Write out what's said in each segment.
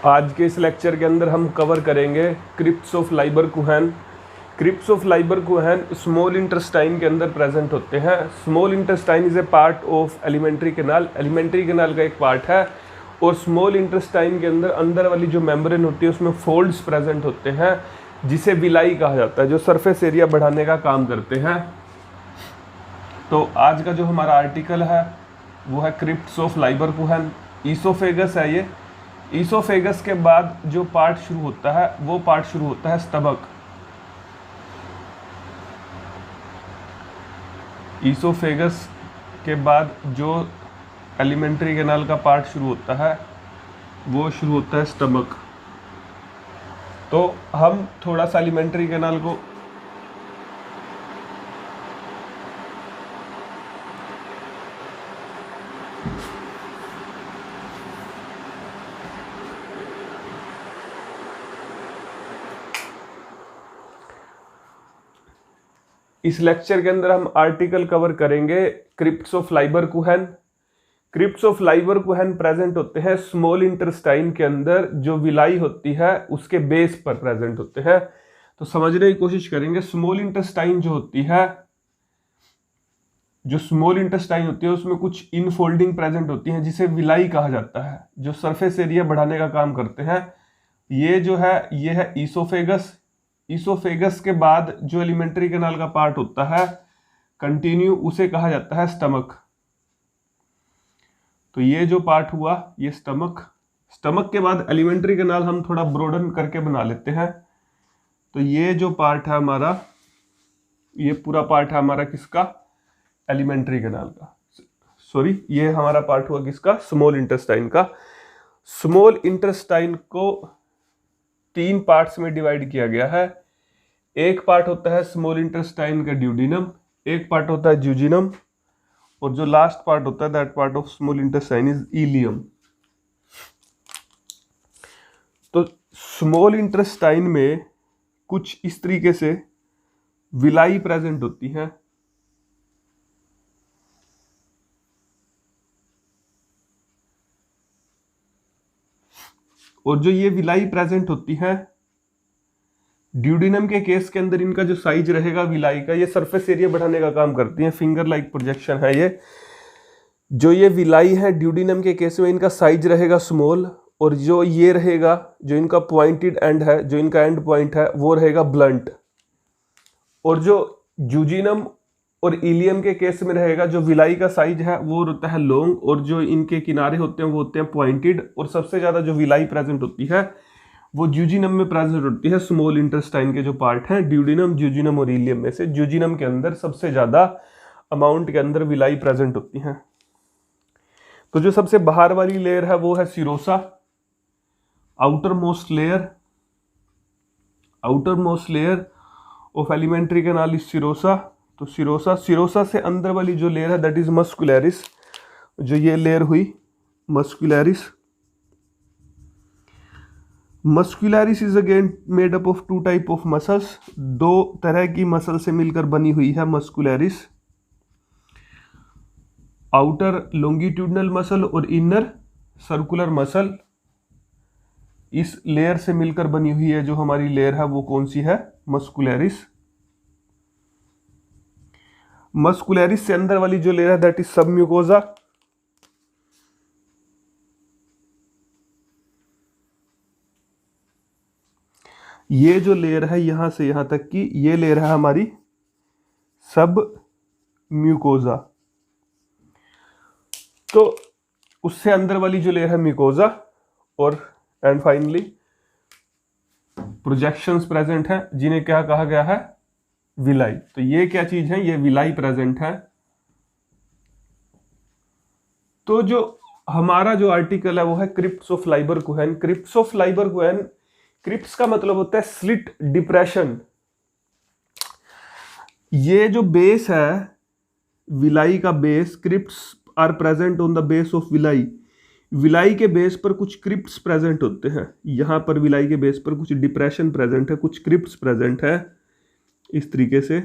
आज के इस लेक्चर के अंदर हम कवर करेंगे crypts of Lieberkuhn. Crypts of Lieberkuhn small intestine के अंदर प्रेजेंट होते हैं। Small intestine is a part of alimentary canal, alimentary canal का एक पार्ट है। और स्मॉल इंटेस्टाइन के अंदर अंदर वाली जो मेम्ब्रेन होती है उसमें फोल्ड्स प्रेजेंट होते हैं, जिसे विलाई कहा जाता है, जो सरफेस एरिया बढ़ाने का काम करते हैं। तो आज का जो हमारा आर्टिकल है वो है क्रिप्स ऑफ लाइबरकुहैन। ईसोफेगस है ये। ईसोफेगस के बाद जो पार्ट शुरू होता है वो पार्ट शुरू होता है स्टमक। ईसोफेगस के बाद जो एलिमेंट्री कैनाल का पार्ट शुरू होता है वो शुरू होता है स्टमक। तो हम थोड़ा सा एलिमेंट्री कैनाल को इस लेक्चर के अंदर हम आर्टिकल कवर करेंगे crypts of Lieberkuhn. Crypts of Lieberkuhn present होते हैं स्मॉल इंटेस्टाइन के अंदर, जो विलाई होती है उसके बेस पर प्रेजेंट होते हैं। तो समझने की कोशिश करेंगे। स्मॉल इंटेस्टाइन जो होती है, जो स्मॉल इंटेस्टाइन होती है उसमें कुछ इनफोल्डिंग प्रेजेंट होती हैं जिसे विलाई कहा जाता है, जो सरफेस एरिया बढ़ाने का काम करते हैं। ये जो है ये है ईसोफेगस। ईसोफेगस के बाद जो एलिमेंट्री कैनाल का पार्ट होता है कंटिन्यू, उसे कहा जाता है स्टमक। तो ये जो पार्ट हुआ ये स्टमक। स्टमक के बाद एलिमेंट्री कैनाल हम थोड़ा ब्रोडन करके बना लेते हैं। तो ये जो पार्ट है हमारा, ये पूरा पार्ट है हमारा किसका? एलिमेंट्री कैनाल का। सॉरी, ये हमारा पार्ट हुआ किसका? स्मॉल इंटेस्टाइन का। स्मॉल इंटेस्टाइन को 3 पार्ट्स में डिवाइड किया गया है। एक पार्ट होता है स्मॉल इंटेस्टाइन का ड्यूडिनम, एक पार्ट होता है ज्यूजिनम, और जो लास्ट पार्ट होता है that part of small intestine is ilium. तो स्मॉल इंटेस्टाइन में कुछ इस तरीके से विलाई प्रेजेंट होती हैं। और जो ये विलाई प्रेजेंट होती है, ड्यूडिनम के केस के अंदर इनका जो साइज रहेगा विलाई का, ये सरफेस एरिया बढ़ाने का काम करती है। फिंगर लाइक प्रोजेक्शन है ये। जो ये विलाई है ड्यूडिनम के केस में, इनका साइज रहेगा स्मॉल, और जो ये रहेगा, जो इनका पॉइंटेड एंड है, जो इनका एंड पॉइंट है, वो रहेगा ब्लंट। और जो ज्यूजिनम और इलियम के केस में रहेगा, जो विलाई का साइज है वो होता है लॉन्ग, और जो इनके किनारे होते हैं वो होते हैं पॉइंटेड। और सबसे ज्यादा जो विलाई प्रेजेंट होती है वो ज्यूजिनम में प्रेजेंट होती है। स्मॉल इंटेस्टाइन के जो पार्ट हैं ड्यूडिनम, ज्यूजिनम और इलियम में से ज्यूजिनम के अंदर सबसे ज्यादा अमाउंट के अंदर विलाई प्रेजेंट होती हैं। तो जो सबसे बाहर वाली लेयर है वो है serosa, outer most layer of alimentary canal is serosa. तो सिरोसा से अंदर वाली जो लेयर है दैट इज मस्कुलरिस। जो ये लेयर हुई muscularis. Muscularis is again made up of 2 type of muscles. 2 तरह की मसल से मिलकर बनी हुई है मस्कुलरिस। आउटर लॉन्गिट्यूडनल मसल और इनर सर्कुलर मसल इस लेयर से मिलकर बनी हुई है। जो हमारी लेयर है वो कौन सी है? मस्कुलरिस। मस्कुलरिस से अंदर वाली जो लेयर है दैट इज सबम्यूकोजा। ये जो लेयर है यहां से यहां तक की, ये लेयर है हमारी सब म्यूकोजा। तो उससे अंदर वाली जो लेयर है म्यूकोजा, और एंड फाइनली प्रोजेक्शंस प्रेजेंट हैं जिन्हें क्या कहा गया है? विलाई। तो ये क्या चीज है? ये विलाई प्रेजेंट है। तो जो हमारा जो आर्टिकल है वो है crypts of Lieberkuhn. Crypts of Lieberkuhn, crypts का मतलब होता है स्लिट, डिप्रेशन। ये जो बेस है विलाई का base, crypts are present on the base of villi. Villi के बेस पर कुछ क्रिप्ट्स प्रेजेंट होते हैं। यहां पर विलाई के बेस पर कुछ डिप्रेशन प्रेजेंट है, कुछ क्रिप्ट्स प्रेजेंट है इस तरीके से।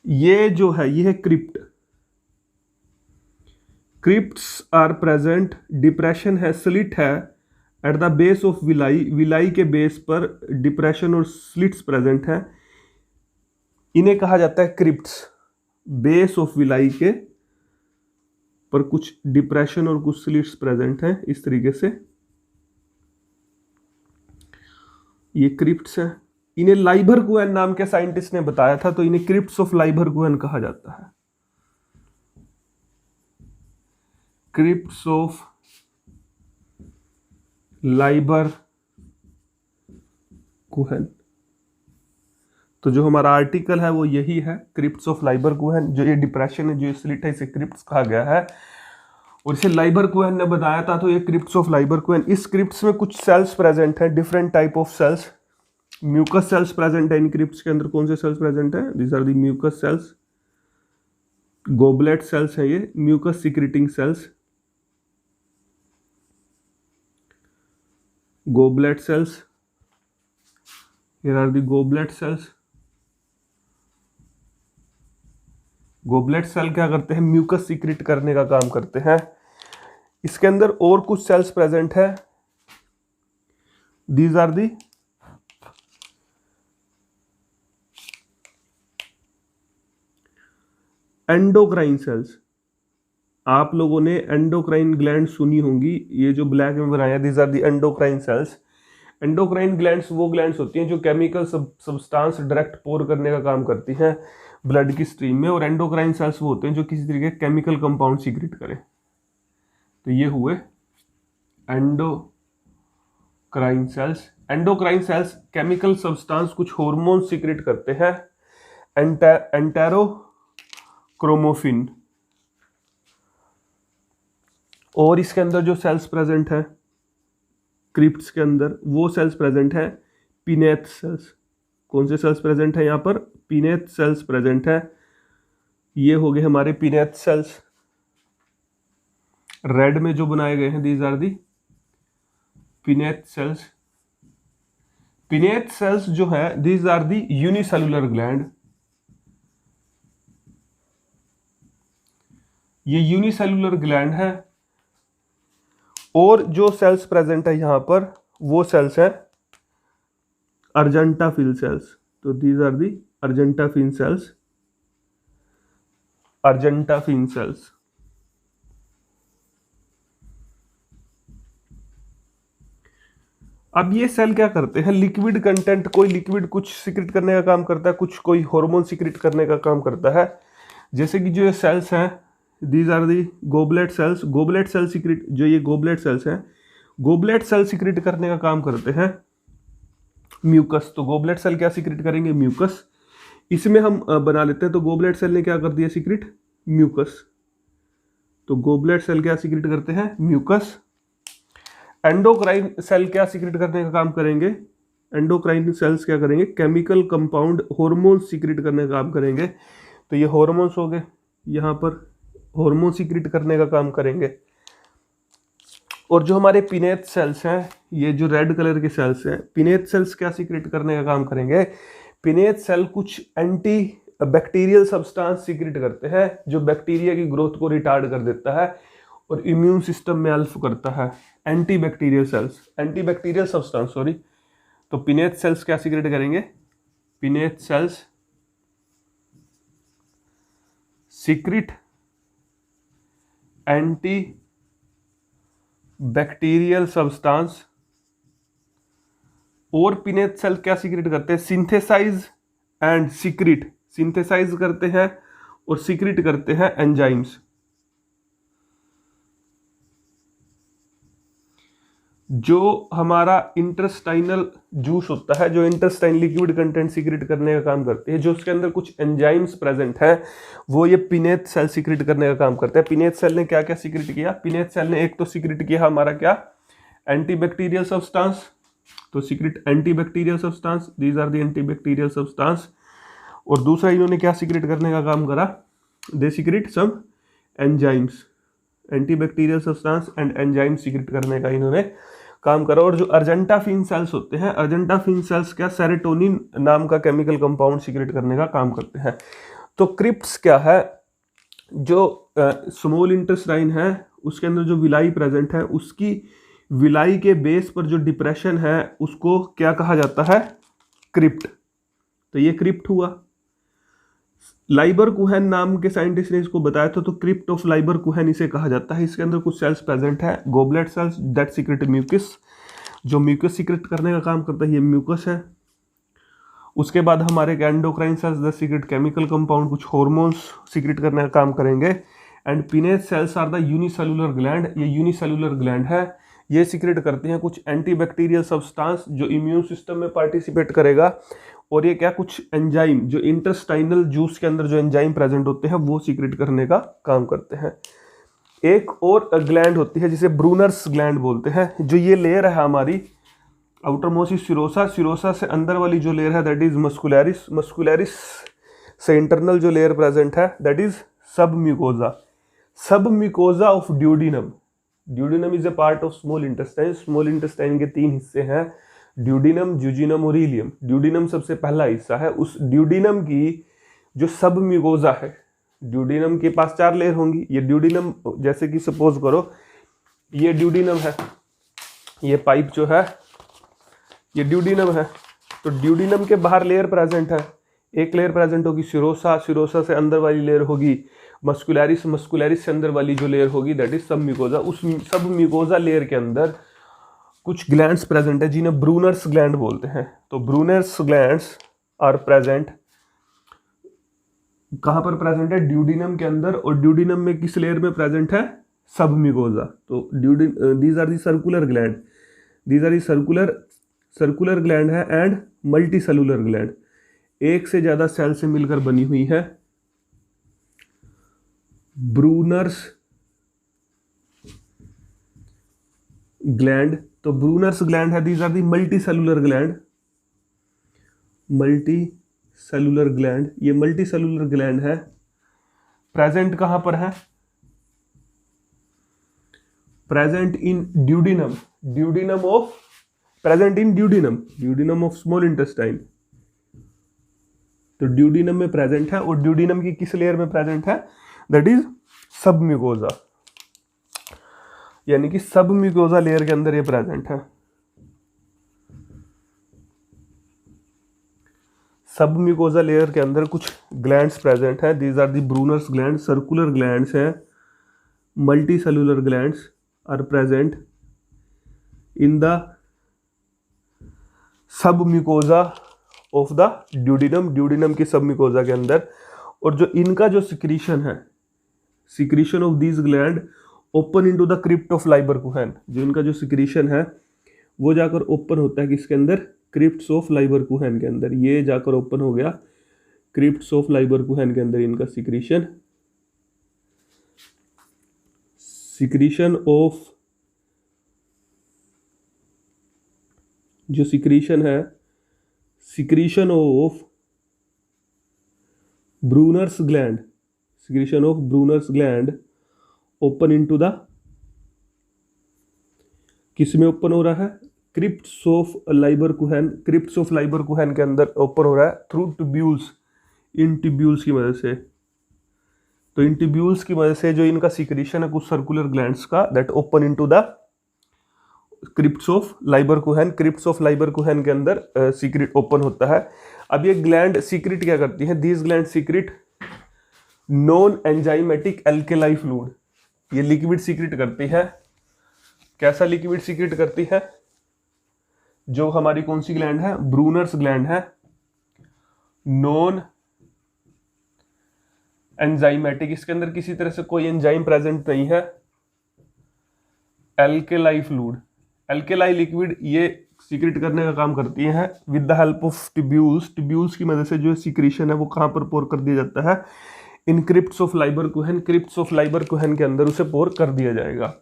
ये जो है ये है crypt. Crypts are present, depression है, स्लिट है at the base of villi, villi के बेस पर डिप्रेशन और स्लिट्स प्रेजेंट है, इन्हें कहा जाता है क्रिप्ट्स। बेस ऑफ विलाई के पर कुछ डिप्रेशन और कुछ स्लिट्स प्रेजेंट हैं, इस तरीके से ये क्रिप्ट्स हैं। इन्हें लाइबरगुएन नाम के साइंटिस्ट ने बताया था, तो इन्हें क्रिप्ट्स ऑफ लाइबरगुएन कहा जाता है। क्रिप्ट्स ऑफ लाइबरगुएन, तो जो हमारा आर्टिकल है वो यही है, क्रिप्ट्स ऑफ लाइबरगुएन। जो ये डिप्रेशन है, जो ये स्लिट है, इसे क्रिप्ट्स कहा गया है और इसे लाइबरगुएन ने बताया था, तो ये क्रिप्ट्स ऑफ लाइबरगुएन। इस क्रिप्ट्स में कुछ सेल्स प्रेजेंट हैं, different type of cells. Mucus cells present है इन क्रिप्ट्स के अंदर। कौन से सेल्स प्रेजेंट है? These are the mucus cells. Goblet cells है ये, mucus secreting cells, goblet cells. Here are the goblet cells. Goblet cell क्या करते हैं? म्यूकस सीक्रेट करने का काम करते हैं। इसके अंदर और कुछ सेल्स प्रेजेंट है, these are the endocrine cells. आप लोगों ने एंडोक्राइन ग्लैंड सुनी होंगी, ये जो ब्लैक में बनाया, these are the endocrine cells. Endocrine glands वो ग्लैंड्स होती हैं जो केमिकल सब्सटेंस डायरेक्ट पोर करने का काम करती हैं ब्लड की स्ट्रीम में, और एंडोक्राइन सेल्स वो होते हैं जो किसी तरीके के केमिकल कंपाउंड सीक्रेट करें। तो ये हुए endocrine cells. Endocrine cells chemical substance, कुछ हार्मोन सीक्रेट करते हैं, एंटेरोक्रोमोफिन। और इसके अंदर जो सेल्स प्रेजेंट है क्रिप्ट्स के अंदर, वो सेल्स प्रेजेंट है पिनेथ सेल्स। कौन से सेल्स प्रेजेंट है यहाँ पर? पिनेथ सेल्स प्रेजेंट है। ये हो गए हमारे पिनेथ सेल्स, रेड में जो बनाए गए हैं, these are the Paneth cells. Paneth cells जो है, these are the unicellular gland. ये यूनिसेलुलर ग्लैंड है। और जो सेल्स प्रेजेंट है यहां पर, वो सेल्स है अर्जेंटाफिल सेल्स। तो these are the argentaffin cells, argentaffin cells. अब ये सेल क्या करते हैं? लिक्विड कंटेंट, कोई लिक्विड कुछ सीक्रेट करने का काम करता है, कुछ कोई हार्मोन सीक्रेट करने का काम करता है। जैसे कि जो ये सेल्स हैं, these are the goblet cells. Goblet cell secrete, जो ये गोबलेट सेल्स हैं, गोबलेट सेल सीक्रेट करने का काम करते हैं म्यूकस। तो गोबलेट सेल क्या सीक्रेट करेंगे? म्यूकस। इसमें हम बना लेते हैं, तो गोबलेट सेल ने क्या कर दिया? Secrete mucus. तो गोबलेट सेल क्या सीक्रेट करते हैं? म्यूकस। एंडोक्राइन सेल क्या सीक्रेट करने का काम करेंगे? एंडोक्राइन सेल्स क्या करेंगे? केमिकल कंपाउंड हार्मोन सीक्रेट करने का काम करेंगे। तो ये हार्मोन्स हो गए, यहाँ पर हार्मोन सीक्रेट करने का काम करेंगे। और जो हमारे पिनेथ सेल्स हैं, ये जो रेड कलर के सेल्स हैं, पिनेथ सेल्स क्या सीक्रेट करने का काम करेंगे? पिनेथ सेल कुछ एंटी बैक्टीरियल सब्सटेंस सीक्रेट करते हैं जो बैक्टीरिया की ग्रोथ को रिटार्ड कर देता है और इम्यून सिस्टम में हेल्प करता है। Anti bacterial cells, anti bacterial substance, sorry. तो पिनेथ सेल्स क्या सीक्रेट करेंगे? Paneth cells secrete anti bacterial substance. और पिनेथ सेल क्या सीक्रेट करते हैं? Synthesise and secret. सिंथेसाइज करते हैं और सीक्रेट करते हैं एंजाइम्स। जो हमारा इंटेस्टाइनल जूस होता है, जो इंटेस्टाइन लिक्विड कंटेंट सीक्रेट करने का काम करती है, जो उसके अंदर कुछ एंजाइम्स प्रेजेंट है, वो ये पिनेथ सेल सीक्रेट करने का काम करता है। पिनेथ सेल ने क्या क्या सीक्रेट किया? पिनेथ सेल ने एक तो सीक्रेट किया हमारा क्या? Antibacterial substance. तो secrete antibacterial substance, these are the antibacterial substance. और दूसरा इन्होंने क्या सीक्रेट करने का काम करा? They secrete some enzymes. Antibacterial substance and enzyme secrete करने का इन्होंने काम करा। और जो अर्जेंटाफिन सेल्स होते हैं, अर्जेंटाफिन सेल्स क्या? सेरोटोनिन नाम का केमिकल कंपाउंड सीक्रेट करने का काम करते हैं। तो क्रिप्ट्स क्या है? जो स्मॉल इंटेस्टाइन है उसके अंदर जो विलाई प्रेजेंट है, उसकी विलाई के बेस पर जो डिप्रेशन है उसको क्या कहा जाता है? क्रिप्ट। तो ये क्रिप्ट हुआ। लाइबर कुहन नाम के साइंटिस्ट ने इसको बताया था, तो क्रिप्ट ऑफ लाइबर कुहन इसे कहा जाता है। इसके अंदर कुछ सेल्स प्रेजेंट है, goblet cells that secrete mucus, जो म्यूकस सीक्रेट करने का काम करता है, ये म्यूकस है। उसके बाद हमारे endocrine cells the secrete chemical compound, कुछ हार्मोन्स सीक्रेट करने का काम करेंगे। And Paneth cells are the unicellular gland, ये यूनिसेलुलर ग्लैंड है, ये सीक्रेट करती हैं कुछ एंटीबैक्टीरियल सब्सटेंस जो इम्यून सिस्टम में पार्टिसिपेट करेगा। और ये क्या, कुछ एंजाइम जो इंटेस्टाइनल जूस के अंदर जो एंजाइम प्रेजेंट होते हैं वो सीक्रेट करने का काम करते हैं। एक और ग्लैंड होती है जिसे ब्रूनर्स ग्लैंड बोलते हैं, जो ये लेयर है हमारी आउटरमोस्ट सिरोसा, सिरोसा से अंदर वाली जो लेयर है दैट इज मस्कुलैरिस, मस्कुलैरिस से इंटरनल जो लेयर प्रेजेंट है दैट इज सब म्यूकोजा, सब mucosa of duodenum. Duodenum is a part of small intestine. Small intestine के 3 हिस्से हैं, ड्यूडिनम, ज्यूजिनम और इलियम। ड्यूडिनम सबसे पहला हिस्सा है। उस ड्यूडिनम की जो सब म्यूकोजा है, ड्यूडिनम के पास 4 लेयर होंगी। ये ड्यूडिनम, जैसे कि सपोज करो ये ड्यूडिनम है, ये पाइप जो है ये ड्यूडिनम है, तो ड्यूडिनम के बाहर लेयर प्रेजेंट है। एक लेयर प्रेजेंट होगी सिरोसा, सिरोसा से अंदर वाली लेयर होगी मस्कुलैरिस, मस्कुलैरिस से अंदर वाली जो लेयर होगी दैट इज सब म्यूकोजा। उस सब म्यूकोजा लेयर के अंदर कुछ ग्लैंड्स प्रेजेंट है जिन्हें ब्रूनर्स ग्लैंड बोलते हैं। तो ब्रूनर्स ग्लैंड्स आर प्रेजेंट, कहाँ पर प्रेजेंट है? ड्यूडिनम के अंदर। और ड्यूडिनम में किस लेयर में प्रेजेंट है? Submucosa. तो these are the circular gland, these are the circular gland है एंड मल्टी सेलुलर ग्लैंड, एक से ज्यादा सेल से मिलकर बनी हुई है। ब्रूनर्स ग्लैंड, तो ब्रूनर्स ग्लैंड है, these are the multicellular gland, multicellular gland. ये मल्टी सेलुलर ग्लैंड है, प्रेजेंट कहां पर है? Present in duodenum, duodenum of, present in duodenum, duodenum of small intestine. तो ड्यूडिनम में प्रेजेंट है। और ड्यूडिनम की किस लेयर में प्रेजेंट है? दैट इज सब म्यूकोजा, यानी कि सब म्यूकोजा लेयर के अंदर ये प्रेजेंट है। सब म्यूकोजा लेयर के अंदर कुछ ग्लैंड्स प्रेजेंट है, these are the Brunner's gland, circular glands हैं, multi cellular glands are present in the sub mucosa of the duodenum, duodenum की सब म्यूकोजा के अंदर। और जो इनका जो सिक्रीशन है, secretion of these gland open into the crypt of Lieberkuhn, जो इनका जो सिक्रीशन है वो जाकर ओपन होता है किसके अंदर? क्रिप्ट्स ऑफ लाइबर कुहन के अंदर। ये जाकर ओपन हो गया क्रिप्ट्स ऑफ लाइबर कुहन के अंदर इनका सिक्रीशन, सिक्रीशन ऑफ, जो सिक्रीशन है, secretion of Brunner's gland, secretion of Brunner's gland open into the, किस में ओपन हो रहा है? Crypts of Lieberkuhn, crypts of Lieberkuhn के अंदर ओपन हो रहा है थ्रू ट्यूब्यूल्स, इन ट्यूब्यूल्स की मदद से। तो इन ट्यूब्यूल्स की मदद से जो इनका सिक्रीशन है कुछ सर्कुलर ग्लैंड्स का, that open into the crypts of Lieberkuhn, crypts of Lieberkuhn के अंदर सीक्रेट ओपन होता है। अब ये ग्लैंड सीक्रेट क्या करती है? These gland secret non enzymatic alkali fluid, ये लिक्विड सीक्रेट करती है। कैसा लिक्विड सीक्रेट करती है? जो हमारी कौन सी ग्लैंड है? ब्रूनर्स ग्लैंड है, नॉन एंजाइमेटिक, इसके अंदर किसी तरह से कोई एंजाइम प्रेजेंट नहीं है। एल्केलाई फ्लूइड, एल्केलाई लिक्विड ये सीक्रेट करने का काम करती है with the help of tubules, tubules की मदद से जो सीक्रेशन है वो कहां पर पोर कर दिया जाता है? इन crypts of Lieberkuhn, crypts of Lieberkuhn के अंदर उसे पोर कर दिया जाएगा।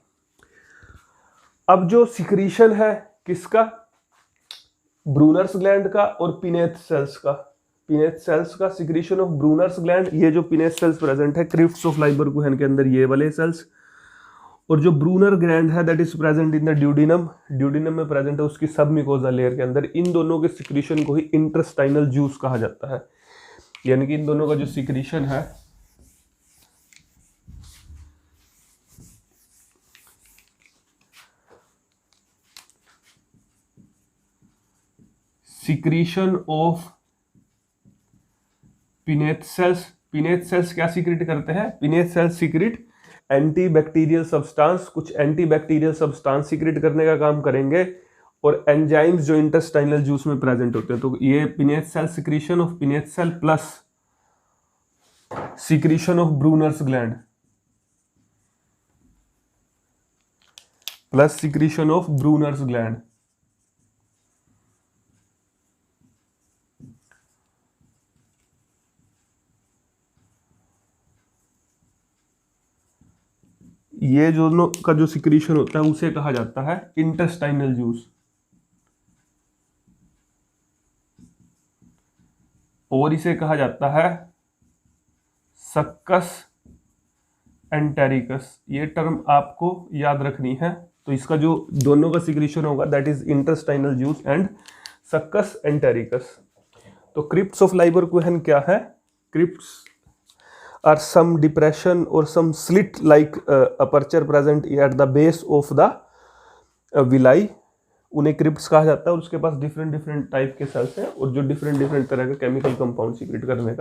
अब जो सिक्रीशन है किसका? ब्रूनर्स ग्लैंड का और पिनेथ सेल्स का, पिनेथ सेल्स का सिक्रीशन ऑफ ब्रूनर्स ग्लैंड, ये जो पिनेथ सेल्स प्रेजेंट है क्रिप्ट्स ऑफ लाइबर कुहन के अंदर, ये वाले सेल्स। और जो ब्रूनर ग्लैंड है that is present in the duodenum, duodenum में प्रेजेंट है उसकी सब म्यूकोजा लेयर के अंदर। इन दोनों के सिक्रीशन को ही इंटेस्टाइनल जूस कहा जाता है, यानी कि इन दोनों का जो सिक्रीशन है secretion of Paneth cells. Paneth cells क्या सीक्रेट करते हैं? Paneth cells secrete anti bacterial substance, कुछ एंटी बैक्टीरियल सब्सटेंस सीक्रेट करने का काम करेंगे, और एंजाइम्स जो इंटेस्टाइनल जूस में प्रेजेंट होते हैं। तो ये Paneth cell secretion of Paneth cell plus secretion of Brunner's gland, plus secretion of Brunner's gland. ये दोनों का जो सिक्रीशन होता है उसे कहा जाता है इंटेस्टाइनल जूस, और इसे कहा जाता है सक्कस एंटेरिकस। ये टर्म आपको याद रखनी है। तो इसका जो दोनों का सिक्रीशन होगा that is intestinal juice and succus entericus. तो क्रिप्ट्स ऑफ लाइबरकुहेन क्या है? क्रिप्ट्स आर सम डिप्रेशन और some slit like aperture present at the base of the villi, उन्हें क्रिप्ट्स कहा जाता है। और उसके पास डिफरेंट टाइप के सेल्स हैं और जो डिफरेंट तरह के केमिकल कंपाउंड सीक्रेट करने का